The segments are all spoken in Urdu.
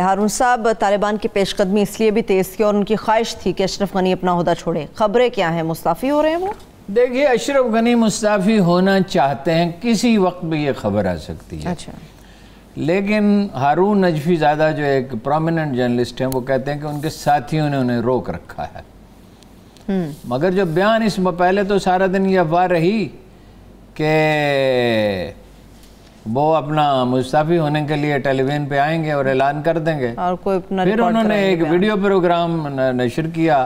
ہارون صاحب، طالبان کی پیش قدمی اس لیے بھی تیز تھی اور ان کی خواہش تھی کہ اشرف غنی اپنا عہدہ چھوڑے. خبریں کیا ہیں؟ مستعفی ہو رہے ہیں وہ؟ دیکھیے، اشرف غنی مستعفی ہونا چاہتے ہیں، کسی وقت بھی یہ خبر آ سکتی ہے. اچھا. لیکن ہارون نجفی زادہ جو ایک پرومیننٹ جرنلسٹ ہیں، وہ کہتے ہیں کہ ان کے ساتھیوں نے انہیں روک رکھا ہے. مگر جو بیان اس میں پہلے تو سارا دن یہ افواہ رہی کہ وہ اپنا مستعفی ہونے کے لیے ٹیلی ویژن پہ آئیں گے اور اعلان کر دیں گے. پھر انہوں نے ایک ویڈیو پروگرام نشر کیا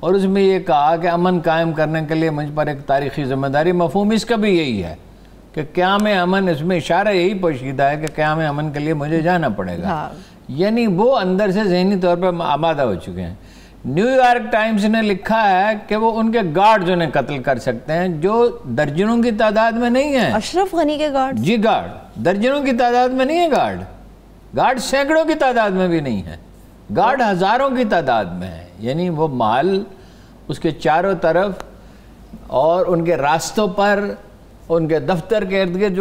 اور اس میں یہ کہا کہ امن قائم کرنے کے لیے مجھ پر ایک تاریخی ذمہ داری. مفہوم اس کا بھی یہی ہے کہ قیام امن، اس میں اشارہ یہی پوشیدہ ہے کہ قیام امن کے لیے مجھے جانا پڑے گا. یعنی وہ اندر سے ذہنی طور پر آمادہ ہو چکے ہیں. نیو یارک ٹائمز نے لکھا ہے کہ وہ ان کے گارڈز انہیں قتل کر سکتے ہیں جو درجنوں کی تعداد میں نہیں ہیں. اشرف غنی کے گارڈ؟ جی، گارڈ درجنوں کی تعداد میں نہیں ہے. گارڈ سینکڑوں کی تعداد میں بھی نہیں ہے. گارڈ ہزاروں کی تعداد میں ہے. یعنی وہ محل اس کے چاروں طرف اور ان کے راستوں پر، ان کے دفتر کے ارد گرد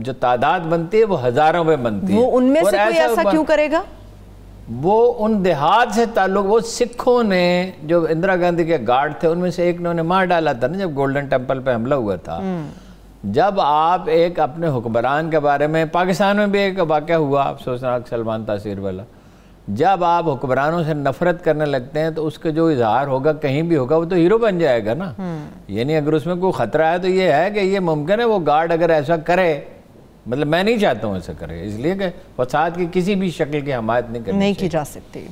جو تعداد بنتی ہے وہ ہزاروں میں بنتی ہے. وہ ان میں سے کوئی ایسا کیوں کرے گا؟ وہ ان دیہات سے تعلق، وہ سکھوں نے جو اندرا گاندھی کے گارڈ تھے ان میں سے ایک نے انہیں مار ڈالا تھا نا جب گولڈن ٹیمپل پہ حملہ ہوا تھا. جب آپ ایک اپنے حکمران کے بارے میں، پاکستان میں بھی ایک واقعہ ہوا افسوسناک سلمان تاثیر والا، جب آپ حکمرانوں سے نفرت کرنے لگتے ہیں تو اس کا جو اظہار ہوگا کہیں بھی ہوگا وہ تو ہیرو بن جائے گا نا. یعنی اگر اس میں کوئی خطرہ ہے تو یہ ہے کہ یہ ممکن ہے وہ گارڈ اگر ایسا کرے، مطلب میں نہیں چاہتا ہوں ایسا کرے، اس لیے کہ فساد کی کسی بھی شکل کی حمایت نہیں کی جا سکتی،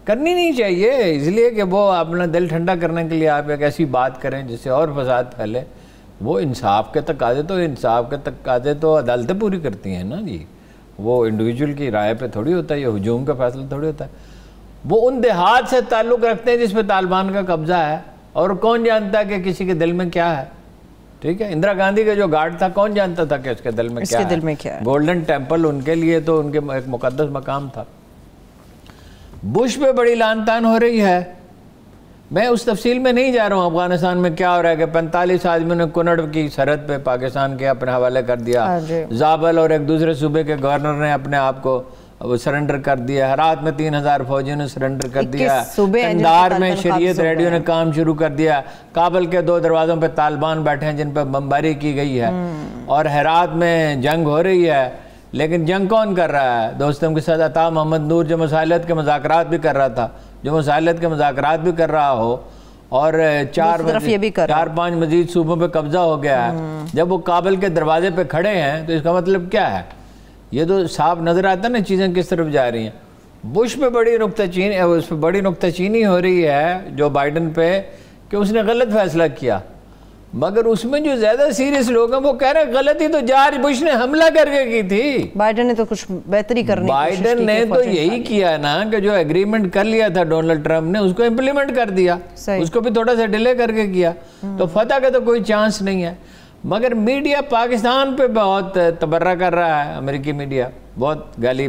کرنی نہیں چاہیے. اس لیے کہ وہ اپنا دل ٹھنڈا کرنے کے لیے آپ ایک ایسی بات کریں جس سے اور فساد پھیلے. وہ انصاف کے تقاضے تو عدالتیں پوری کرتی ہیں نا جی. وہ انڈیویجول کی رائے پہ تھوڑی ہوتا ہے، یہ ہجوم کا فیصلہ تھوڑی ہوتا ہے. وہ ان دیہات سے تعلق رکھتے ہیں جس پہ طالبان کا قبضہ ہے، اور کون جانتا ہے کہ کسی کے دل میں کیا ہے. ٹھیک ہے، اندرا گاندھی کا جو گارڈ تھا کون جانتا تھا کہ اس کے دل میں کیا ہے. گولڈن ٹیمپل ان کے لیے تو ان کے ایک مقدس مقام تھا. بش پہ بڑی لان تان ہو رہی ہے. میں اس تفصیل میں نہیں جا رہا ہوں افغانستان میں کیا ہو رہا ہے کہ 45 آدمیوں نے کنڑ کی سرحد پہ پاکستان کے اپنے حوالے کر دیا. زابل اور ایک دوسرے صوبے کے گورنر نے اپنے آپ کو سرنڈر کر دیا. ہرات میں 3000 فوجیوں نے سرنڈر کر دیا. کندھار میں شریعت ریڈیو نے کام شروع کر دیا. کابل کے 2 دروازوں پہ طالبان بیٹھے ہیں جن پہ بمباری کی گئی ہے. اور ہرات میں جنگ ہو رہی ہے، لیکن جنگ کون کر رہا ہے؟ دوستوں کے ساتھ عطا محمد نور جو مسالت کے مذاکرات بھی کر رہا تھا، جو مسالت کے مذاکرات بھی کر رہا ہو، اور 4-5 مزید صوبوں پہ قبضہ ہو گیا ہے. جب وہ کابل کے دروازے پہ کھڑے ہیں تو اس کا مطلب کیا ہے؟ یہ تو صاف نظر آتا ہے نا چیزیں کس طرف جا رہی ہیں. بش پہ بڑی نکتہ چینی ہو رہی ہے جو بائیڈن پہ کہ اس نے غلط فیصلہ کیا. مگر اس میں جو زیادہ سیریس لوگ ہیں وہ کہہ رہے ہیں غلطی تو جارج بش نے حملہ کر کے کی تھی. بائیڈن نے تو کچھ بہتری کرنے کی کوشش کی. بائیڈن نے تو یہی کیا نا کہ جو ایگریمنٹ کر لیا تھا ڈونلڈ ٹرمپ نے اس کو امپلیمنٹ کر دیا. اس کو بھی تھوڑا سا ڈیلے کر کے کیا. تو فتح کا تو کوئی چانس نہیں ہے. مگر میڈیا پاکستان پہ بہت تبرہ کر رہا ہے. امریکی میڈیا بہت گالی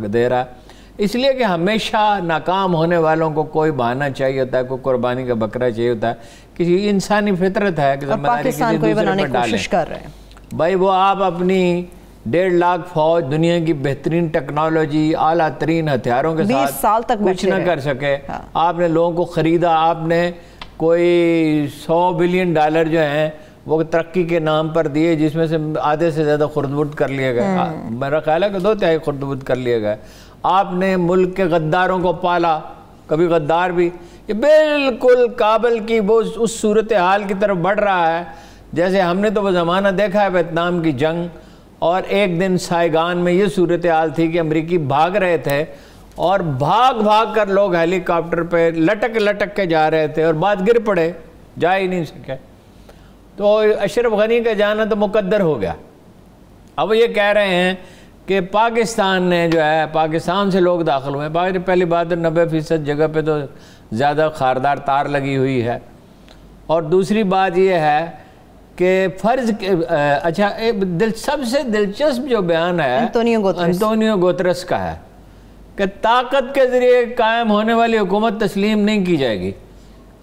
دے رہا ہے، اس لیے کہ ہمیشہ ناکام ہونے والوں کو کوئی بہانہ چاہیے ہوتا ہے، کوئی قربانی کا بکرا چاہیے ہوتا ہے. کسی انسانی فطرت ہے کہ ذمہ داری کسی دوسرے پر ڈالیں. بھائی وہ آپ اپنی 1.5 لاکھ فوج، دنیا کی بہترین ٹیکنالوجی، اعلیٰ ترین ہتھیاروں کے ساتھ کچھ نہ کر سکے. آپ نے لوگوں کو خریدا، آپ نے کوئی $100 بلین جو ہیں وہ ترقی کے نام پر دیے، جس میں سے آدھے سے زیادہ خردبرد کر لیے گئے. میرا خیال ہے کہ 2/3 خردبرد کر لیے گئے. آپ نے ملک کے غداروں کو پالا، کبھی غدار بھی. یہ بالکل کابل کی وہ اس صورتحال کی طرف بڑھ رہا ہے جیسے ہم نے تو وہ زمانہ دیکھا ہے ویتنام کی جنگ. اور ایک دن سائیگان میں یہ صورتحال تھی کہ امریکی بھاگ رہے تھے اور بھاگ کر لوگ ہیلی کاپٹر پہ لٹک کے جا رہے تھے اور بعد گر پڑے، جا ہی نہیں سکے. تو اشرف غنی کا جانا تو مقدر ہو گیا. اب وہ یہ کہہ رہے ہیں کہ پاکستان نے جو ہے، پاکستان سے لوگ داخل ہوئے. پہلی بات 90% جگہ پہ تو زیادہ خاردار تار لگی ہوئی ہے. اور دوسری بات یہ ہے کہ اچھا سب سے دلچسپ جو بیان ہے انتونیو گوترس کا ہے کہ طاقت کے ذریعے قائم ہونے والی حکومت تسلیم نہیں کی جائے گی.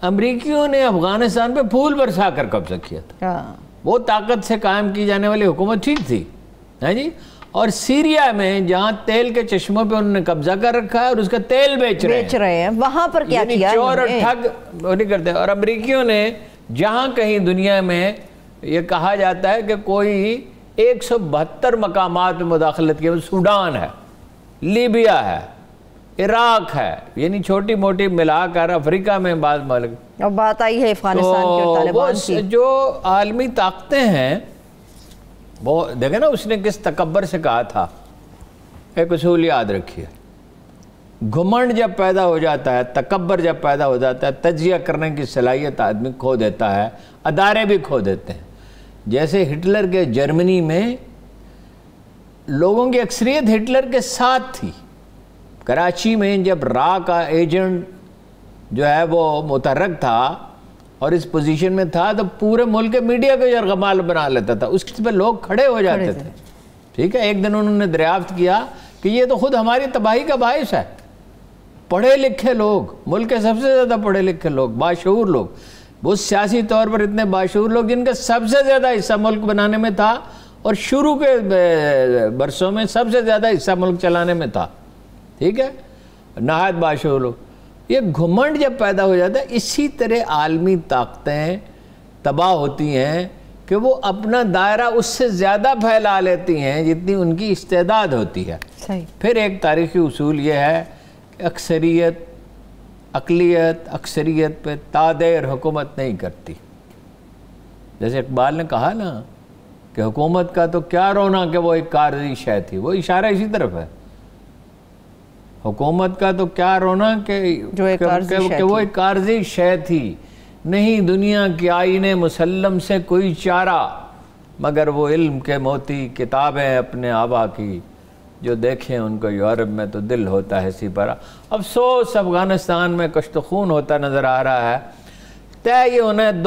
امریکیوں نے افغانستان پہ پھول برسا کر قبضہ کیا تھا. وہ طاقت سے قائم کی جانے والی حکومت ٹھیک تھی، ہے جی. اور سیریا میں جہاں تیل کے چشموں پہ انہوں نے قبضہ کر رکھا ہے اور اس کا تیل بیچ رہے ہیں، وہاں پر کیا کیا؟ چور اور ٹھگ وہ نہیں کرتے۔ اور امریکیوں نے جہاں کہیں دنیا میں یہ کہا جاتا ہے کہ کوئی 172 مقامات میں مداخلت کی، سوڈان ہے، لیبیا ہے، عراق ہے، یعنی چھوٹی موٹی ملا کر افریقہ میں بعض ملک، اب بات آئی ہے افغانستان کی اور طالبان کی۔ جو عالمی طاقتیں ہیں وہ دیکھیں نا، اس نے کس تکبر سے کہا تھا۔ ایک اصول یاد رکھیے، گھمنڈ جب پیدا ہو جاتا ہے، تکبر جب پیدا ہو جاتا ہے، تجزیہ کرنے کی صلاحیت آدمی کھو دیتا ہے، ادارے بھی کھو دیتے ہیں۔ جیسے ہٹلر کے جرمنی میں لوگوں کی اکثریت ہٹلر کے ساتھ تھی۔ کراچی میں جب را کا ایجنٹ جو ہے وہ متحرک تھا اور اس پوزیشن میں تھا تو پورے ملک کے میڈیا کو یرغمال بنا لیتا تھا، اس پہ لوگ کھڑے ہو جاتے تھے، ٹھیک ہے۔ ایک دن انہوں نے دریافت کیا کہ یہ تو خود ہماری تباہی کا باعث ہے۔ پڑھے لکھے لوگ، ملک کے سب سے زیادہ پڑھے لکھے لوگ، باشعور لوگ، وہ سیاسی طور پر اتنے باشعور لوگ جن کا سب سے زیادہ حصہ ملک بنانے میں تھا اور شروع کے برسوں میں سب سے زیادہ حصہ ملک چلانے میں تھا، ٹھیک ہے، نہایت باشعور لوگ۔ یہ گھمنڈ جب پیدا ہو جاتا ہے، اسی طرح عالمی طاقتیں تباہ ہوتی ہیں کہ وہ اپنا دائرہ اس سے زیادہ پھیلا لیتی ہیں جتنی ان کی استعداد ہوتی ہے۔ پھر ایک تاریخی اصول یہ ہے کہ اکثریت پہ تادیر حکومت نہیں کرتی۔ جیسے اقبال نے کہا نا کہ حکومت کا تو کیا رونا کہ وہ ایک کارضی شے تھی، وہ اشارہ اسی طرف ہے۔ حکومت کا تو کیا رونا کہ وہ ایک کارضی شے تھی، نہیں دنیا کی آئین مسلم سے کوئی چارہ، مگر وہ علم کے موتی کتابیں اپنے آبا کی، جو دیکھیں ان کو یورپ میں تو دل ہوتا ہے سپارہ۔ افسوس افغانستان میں کشت خون ہوتا نظر آ رہا ہے۔ طے یہ انہیں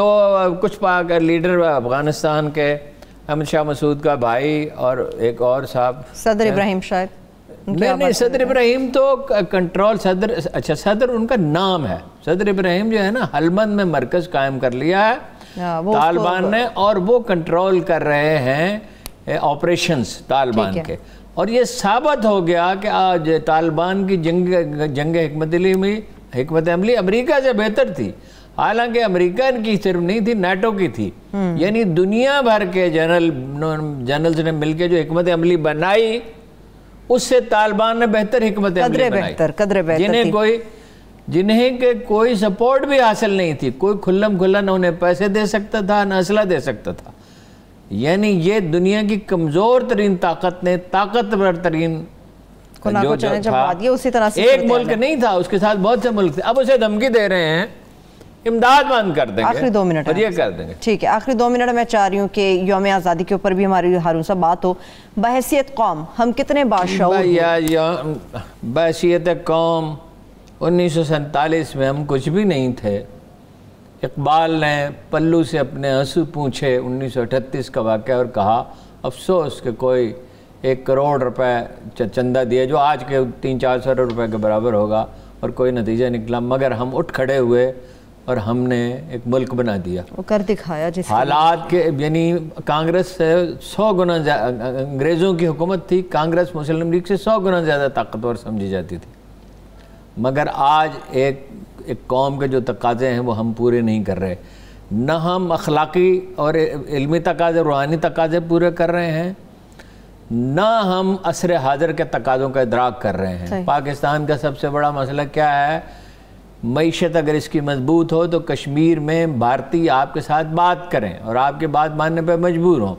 کچھ پاک لیڈر افغانستان کے، احمد شاہ مسعود کا بھائی اور ایک اور صاحب، صدر ابراہیم شاید، نہیں صدر ابراہیم تو کنٹرول، صدر ان کا نام ہے۔ صدر ابراہیم جو ہے نا، ہلمند میں مرکز قائم کر لیا ہے طالبان نے، اور وہ کنٹرول کر رہے ہیں آپریشنز طالبان کے۔ اور یہ ثابت ہو گیا کہ آج طالبان کی جنگ حکمت عملی امریکہ سے بہتر تھی، حالانکہ امریکہ ان کی صرف نہیں تھی، نیٹو کی تھی۔ یعنی دنیا بھر کے جنرلز نے مل کے جو حکمت عملی بنائی، اس سے طالبان نے بہتر حکمت عملی بنائی، جنہیں کوئی سپورٹ بھی حاصل نہیں تھی، کوئی کھلم کھلا نہ انہیں پیسے دے سکتا تھا نہ اسلحہ دے سکتا تھا۔ یعنی یہ دنیا کی کمزور ترین طاقت نے طاقتور ترین جو تھا، ایک ملک نہیں تھا، اس کے ساتھ بہت سے ملک تھے، اب اسے دھمکی دے رہے ہیں امداد بند کر دیں گے، آخری 2 منٹ اور یہ کر دیں گے۔ ٹھیک ہے، آخری 2 منٹ میں چاہ رہی ہوں کہ یوم آزادی کے اوپر بھی ہماری ہارون صاحب بات ہو۔ بحیثیت قوم ہم کتنے باشعور ہیں؟ بحیثیت قوم 1947 میں ہم کچھ بھی نہیں تھے۔ اقبال نے پلو سے اپنے آنسو پوچھے 1938 کا واقعہ اور کہا افسوس کہ کوئی 1 کروڑ روپے چندہ دیا جو آج کے 300-400 روپے کے برابر ہوگا اور کوئی نتیجہ نکلا، مگر ہم اٹھ کھڑے ہوئے اور ہم نے ایک ملک بنا دیا، وہ کر دکھایا۔ جس حالات کے یعنی کانگریس سے 100 گنا انگریزوں کی حکومت تھی، کانگریس مسلم لیگ سے 100 گنا زیادہ طاقتور سمجھی جاتی تھی، مگر آج ایک قوم کے جو تقاضے ہیں وہ ہم پورے نہیں کر رہے، نہ ہم اخلاقی اور علمی تقاضے، روحانی تقاضے پورے کر رہے ہیں، نہ ہم عصر حاضر کے تقاضوں کا ادراک کر رہے ہیں۔ پاکستان کا سب سے بڑا مسئلہ کیا ہے؟ معیشت اگر اس کی مضبوط ہو تو کشمیر میں بھارتی آپ کے ساتھ بات کریں اور آپ کی بات ماننے پہ مجبور ہوں،